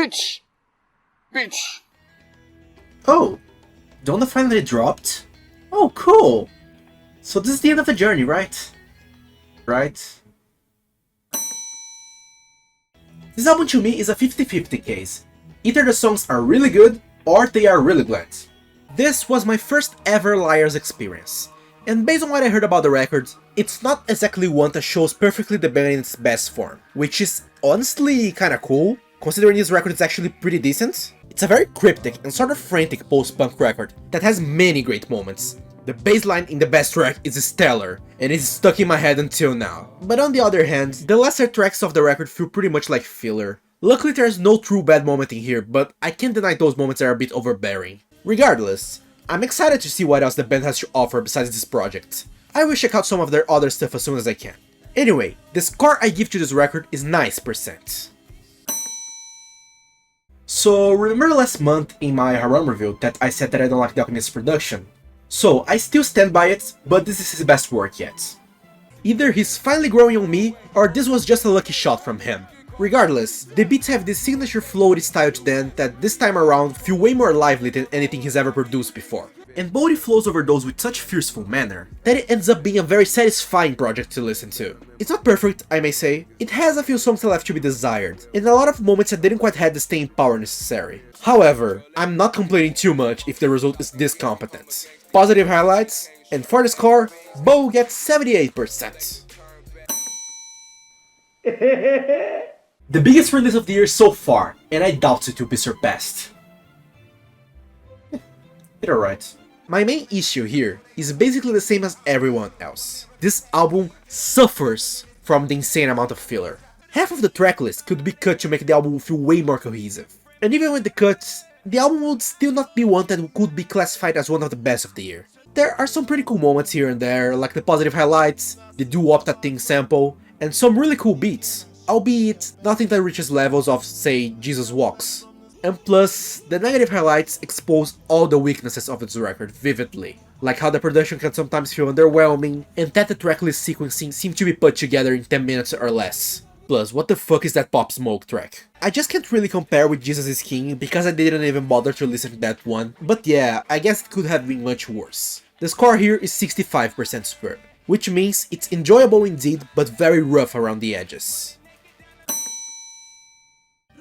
Bitch! Bitch! Oh, Donda finally dropped? Oh, cool! So this is the end of the journey, right? Right? This album to me is a 50-50 case. Either the songs are really good, or they are really bland. This was my first ever Liars experience, and based on what I heard about the record, it's not exactly one that shows perfectly the band in its best form, which is honestly kinda cool, considering this record is actually pretty decent. It's a very cryptic and sort of frantic post-punk record that has many great moments. The bass line in the best track is stellar, and it's stuck in my head until now. But on the other hand, the lesser tracks of the record feel pretty much like filler. Luckily there's no true bad moment in here, but I can't deny those moments are a bit overbearing. Regardless, I'm excited to see what else the band has to offer besides this project. I will check out some of their other stuff as soon as I can. Anyway, the score I give to this record is 9%. So, remember last month in my Haram review that I said that I don't like the Alchemist production? So, I still stand by it, but this is his best work yet. Either he's finally growing on me, or this was just a lucky shot from him. Regardless, the beats have this signature floaty style to them that this time around feel way more lively than anything he's ever produced before. And Boldy flows over those with such fierceful manner that it ends up being a very satisfying project to listen to. It's not perfect, I may say, it has a few songs that left to be desired, and a lot of moments that didn't quite have the staying power necessary. However, I'm not complaining too much if the result is this competent. Positive highlights, and for the score, Bugg gets 78%. The biggest release of the year so far, and I doubt it will be surpassed. It's alright. My main issue here is basically the same as everyone else. This album suffers from the insane amount of filler. Half of the tracklist could be cut to make the album feel way more cohesive. And even with the cuts, the album would still not be one that could be classified as one of the best of the year. There are some pretty cool moments here and there, like the positive highlights, the doo-wop that thing sample, and some really cool beats, albeit nothing that reaches levels of, say, Jesus Walks. And plus, the negative highlights expose all the weaknesses of this record vividly, like how the production can sometimes feel underwhelming, and that the tracklist sequencing seems to be put together in 10 minutes or less. Plus, what the fuck is that Pop Smoke track? I just can't really compare with Jesus is King because I didn't even bother to listen to that one, but yeah, I guess it could have been much worse. The score here is 65% superb, which means it's enjoyable indeed, but very rough around the edges.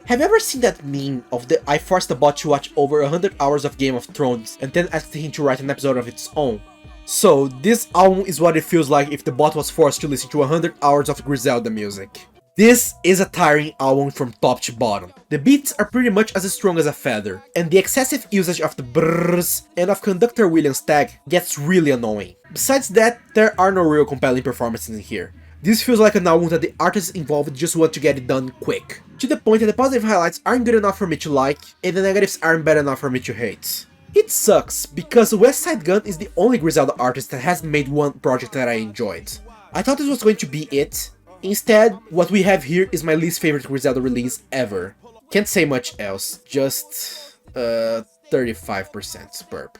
Have you ever seen that meme of the I forced the bot to watch over 100 hours of Game of Thrones and then asked him to write an episode of its own? So, this album is what it feels like if the bot was forced to listen to 100 hours of Griselda music. This is a tiring album from top to bottom. The beats are pretty much as strong as a feather, and the excessive usage of the brrrrs and of Conductor Williams' tag gets really annoying. Besides that, there are no real compelling performances in here. This feels like an album that the artists involved just want to get it done quick, to the point that the positive highlights aren't good enough for me to like, and the negatives aren't bad enough for me to hate. It sucks, because Westside Gunn is the only Griselda artist that has made one project that I enjoyed. I thought this was going to be it. Instead, what we have here is my least favorite Griselda release ever. Can't say much else, just 35% superb.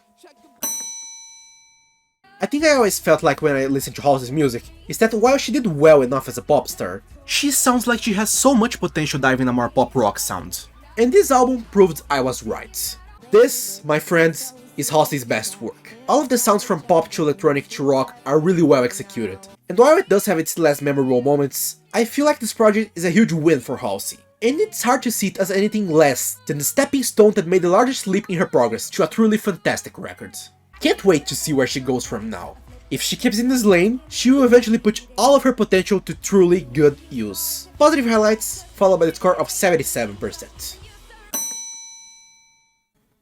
I think I always felt like when I listened to Halsey's music, is that while she did well enough as a pop star, she sounds like she has so much potential diving a more pop rock sound. And this album proved I was right. This, my friends, is Halsey's best work. All of the sounds from pop to electronic to rock are really well executed. And while it does have its less memorable moments, I feel like this project is a huge win for Halsey. And it's hard to see it as anything less than the stepping stone that made the largest leap in her progress to a truly fantastic record. Can't wait to see where she goes from now. If she keeps in this lane, she will eventually put all of her potential to truly good use. Positive highlights, followed by the score of 77%.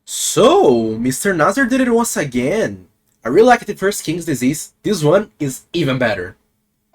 So, Mr. Nasr did it once again. I really liked the first King's Disease, this one is even better.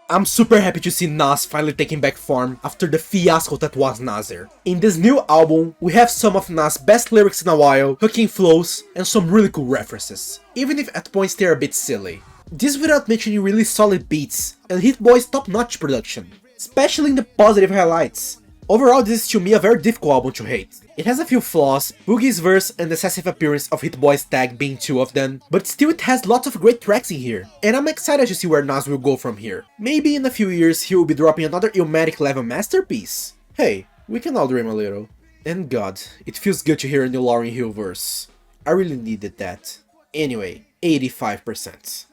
I'm super happy to see Nas finally taking back form after the fiasco that was Nasr. In this new album, we have some of Nas' best lyrics in a while, hooking flows, and some really cool references, even if at points they're a bit silly. This without mentioning really solid beats, and Hit Boy's top-notch production, especially in the positive highlights. Overall, this is to me a very difficult album to hate. It has a few flaws, Boogie's verse and the excessive appearance of Hit Boy's tag being two of them, but still it has lots of great tracks in here, and I'm excited to see where Nas will go from here. Maybe in a few years he will be dropping another Illmatic level masterpiece? Hey, we can all dream a little. And god, it feels good to hear a new Lauryn Hill verse. I really needed that. Anyway, 85%.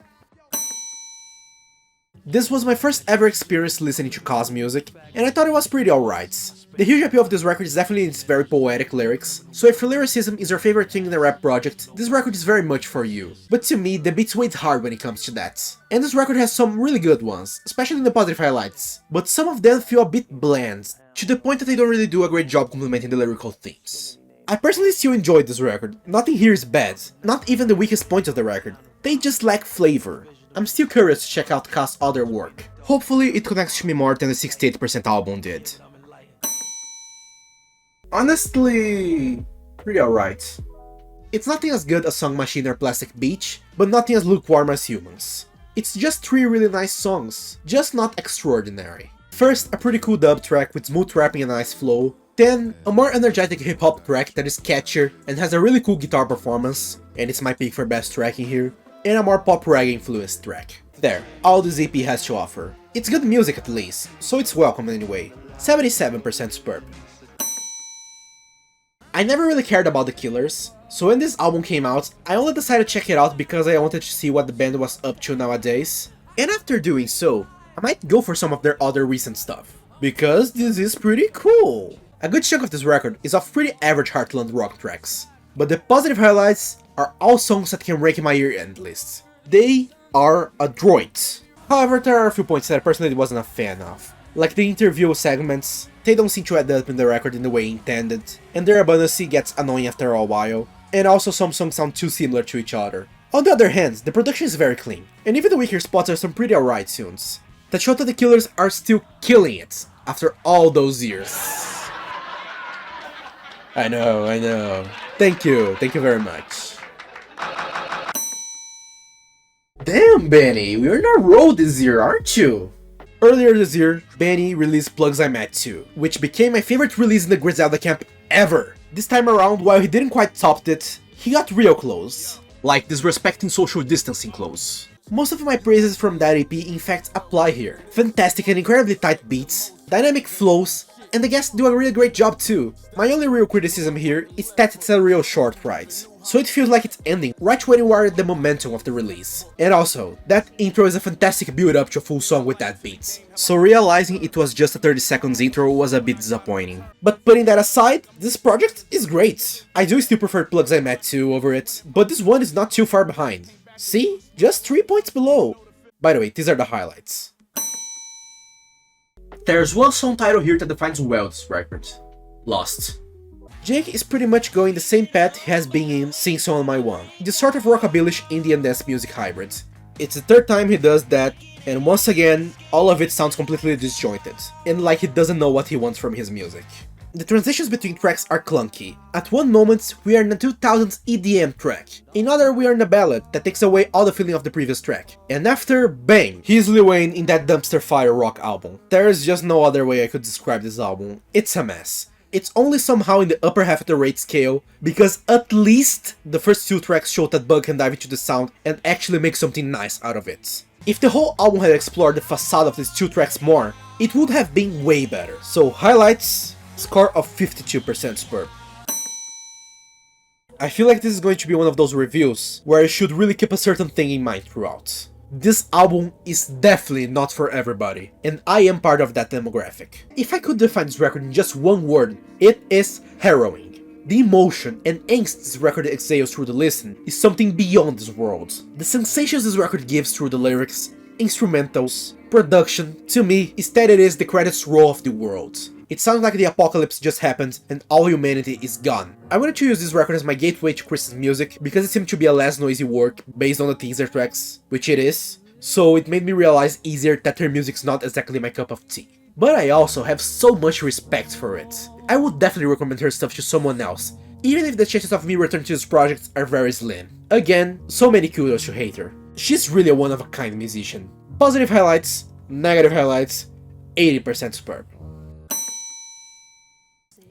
This was my first ever experience listening to Cos music, and I thought it was pretty alright. The huge appeal of this record is definitely its very poetic lyrics, so if lyricism is your favorite thing in a rap project, this record is very much for you. But to me, the beats weigh hard when it comes to that. And this record has some really good ones, especially in the positive highlights, but some of them feel a bit bland, to the point that they don't really do a great job complementing the lyrical themes. I personally still enjoyed this record, nothing here is bad, not even the weakest points of the record, they just lack flavor. I'm still curious to check out Cos' other work. Hopefully it connects to me more than the 68% album did. Honestly, pretty alright. It's nothing as good as Song Machine or Plastic Beach, but nothing as lukewarm as Humans. It's just 3 really nice songs, just not extraordinary. First, a pretty cool dub track with smooth rapping and a nice flow. Then, a more energetic hip-hop track that is catchier and has a really cool guitar performance, and it's my pick for best track in here. And a more pop reggae influenced track. There, all this EP has to offer. It's good music at least, so it's welcome anyway. 77% superb. I never really cared about The Killers, so when this album came out, I only decided to check it out because I wanted to see what the band was up to nowadays. And after doing so, I might go for some of their other recent stuff, because this is pretty cool. A good chunk of this record is of pretty average Heartland rock tracks, but the positive highlights are all songs that can rank in my year-end list. They are adroit. However, there are a few points that I personally wasn't a fan of, like the interview segments. They don't seem to add up in the record in the way intended, and their abundance gets annoying after a while, and also some songs sound too similar to each other. On the other hand, the production is very clean, and even the weaker spots are some pretty alright tunes, that show that the Killers are still killing it, after all those years. I know. Thank you very much. Damn, Benny, we're in a row this year, aren't you? Earlier this year, Benny released Plugs I'm At 2, which became my favorite release in the Griselda camp ever. This time around, while he didn't quite top it, he got real close. Like disrespecting social distancing close. Most of my praises from that EP in fact apply here. Fantastic and incredibly tight beats, dynamic flows, and the guests do a really great job too. My only real criticism here is that it's a real short ride, so it feels like it's ending right when you are at the momentum of the release. And also, that intro is a fantastic build up to a full song with that beat, so realizing it was just a 30 seconds intro was a bit disappointing. But putting that aside, this project is great. I do still prefer Plugs I'm At 2 over it, but this one is not too far behind. See? Just 3 points below. By the way, these are the highlights. There's one song title here that defines well this record. Lost. Jake is pretty much going the same path he has been in since On My One, this sort of rockabilly indie and dance music hybrid. It's the third time he does that, and once again, all of it sounds completely disjointed, and like he doesn't know what he wants from his music. The transitions between tracks are clunky. At one moment, we are in a 2000s EDM track, in other we are in a ballad that takes away all the feeling of the previous track, and after, bang, he's Lil Wayne in that dumpster fire rock album. There is just no other way I could describe this album. It's a mess. It's only somehow in the upper half of the rate scale, because at least the first 2 tracks show that Bugg can dive into the sound and actually make something nice out of it. If the whole album had explored the facade of these 2 tracks more, it would have been way better. So highlights, score of 52% superb. I feel like this is going to be one of those reviews where I should really keep a certain thing in mind throughout. This album is definitely not for everybody, and I am part of that demographic. If I could define this record in just one word, it is harrowing. The emotion and angst this record exhales through the listen is something beyond this world. The sensations this record gives through the lyrics, instrumentals, production, to me, is that it is the credits roll of the world. It sounds like the apocalypse just happened and all humanity is gone. I wanted to use this record as my gateway to Christmas music because it seemed to be a less noisy work based on the teaser tracks, which it is, so it made me realize easier that her music's not exactly my cup of tea. But I also have so much respect for it. I would definitely recommend her stuff to someone else, even if the chances of me returning to this project are very slim. Again, so many kudos to hate her. She's really a one-of-a-kind musician. Positive highlights, negative highlights, 80% superb.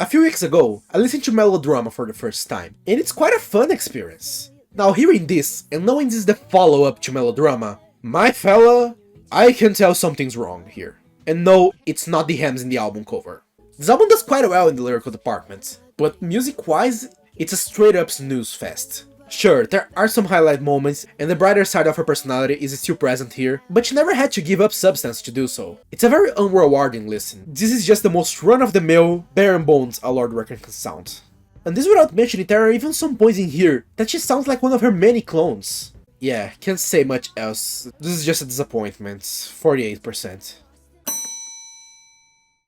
A few weeks ago, I listened to Melodrama for the first time, and it's quite a fun experience. Now hearing this, and knowing this is the follow-up to Melodrama, my fella, I can tell something's wrong here. And no, it's not the Hermes in the album cover. This album does quite well in the lyrical department. but music-wise, it's a straight-up snooze fest. Sure, there are some highlight moments, and the brighter side of her personality is still present here, but she never had to give up substance to do so. It's a very unrewarding listen. This is just the most run-of-the-mill, bare bones a Lorde record can sound. And this without mentioning there are even some points in here that she sounds like one of her many clones. Yeah, can't say much else. This is just a disappointment. 48%.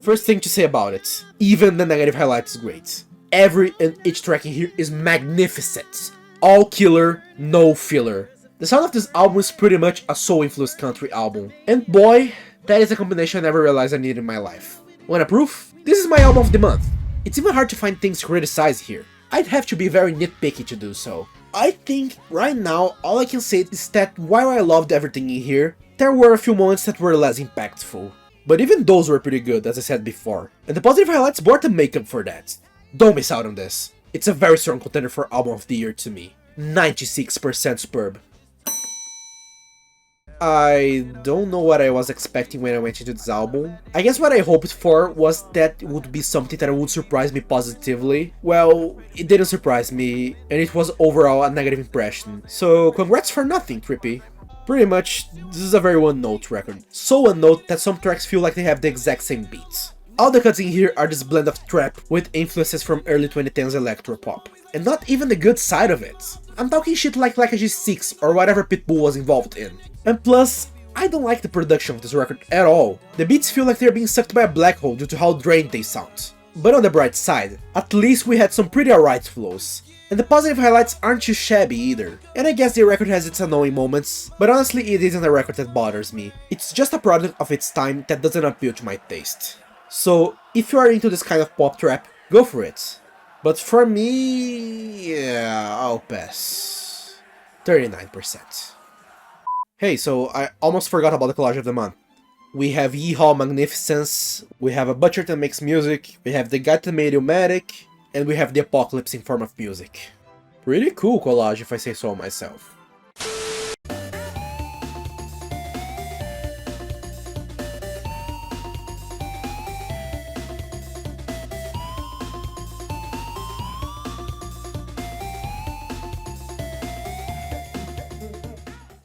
First thing to say about it, even the negative highlight is great. Every and each track in here is magnificent. All killer, no filler. The sound of this album is pretty much a soul-influenced country album. And boy, that is a combination I never realized I needed in my life. Wanna proof? This is my album of the month. It's even hard to find things to criticize here. I'd have to be very nitpicky to do so. I think right now all I can say is that while I loved everything in here, there were a few moments that were less impactful. But even those were pretty good, as I said before. And the positive highlights bore the makeup for that. Don't miss out on this. It's a very strong contender for Album of the Year to me. 96% superb. I don't know what I was expecting when I went into this album. I guess what I hoped for was that it would be something that would surprise me positively. Well, it didn't surprise me, and it was overall a negative impression. So congrats for nothing, Trippie. Pretty much, this is a very one-note record. So one-note that some tracks feel like they have the exact same beats. All the cuts in here are this blend of trap with influences from early 2010s electropop. And not even the good side of it. I'm talking shit like a G6 or whatever Pitbull was involved in. And plus, I don't like the production of this record at all. The beats feel like they're being sucked by a black hole due to how drained they sound. But on the bright side, at least we had some pretty alright flows. And the positive highlights aren't too shabby either. And I guess the record has its annoying moments, but honestly it isn't a record that bothers me. It's just a product of its time that doesn't appeal to my taste. So, if you are into this kind of pop trap, go for it. But for me, yeah, I'll pass. 39%. Hey, so I almost forgot about the collage of the month. We have Yeehaw Magnificence, we have a Butcher that makes music, we have the guy that made Illmatic, and we have the Apocalypse in form of music. Pretty cool collage if I say so myself.